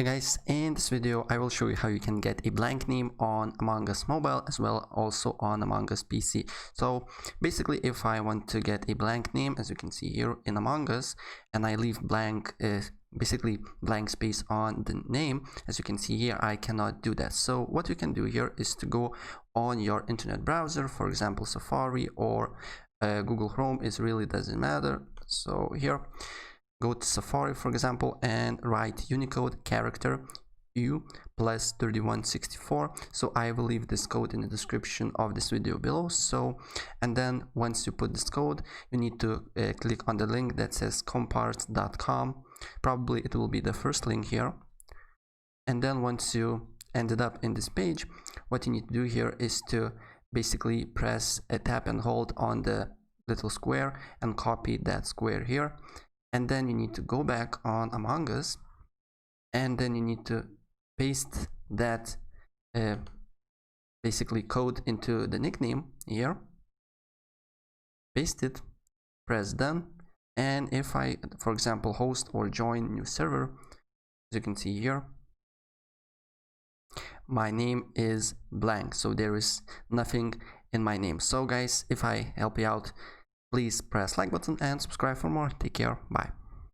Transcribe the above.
Hey guys, in this video I will show you how you can get a blank name on Among Us mobile as well also on Among Us PC. So basically, if I want to get a blank name, as you can see here in Among Us, and I leave blank basically blank space on the name, as you can see here, I cannot do that. So what you can do here is to go on your internet browser, for example Safari or Google Chrome. It really doesn't matter. So here, go to Safari, for example, and write Unicode character U plus 3164. So I will leave this code in the description of this video below. So, and then once you put this code, you need to click on the link that says comparts.com. Probably it will be the first link here. And then once you ended up in this page, what you need to do here is to basically press a tap and hold on the little square and copy that square here. And then you need to go back on Among Us, and then you need to paste that basically code into the nickname here. Paste it, press done, and if I, for example, host or join new server, as you can see here, my name is blank, so there is nothing in my name. So guys, if I help you out, please press like button and subscribe for more. Take care. Bye.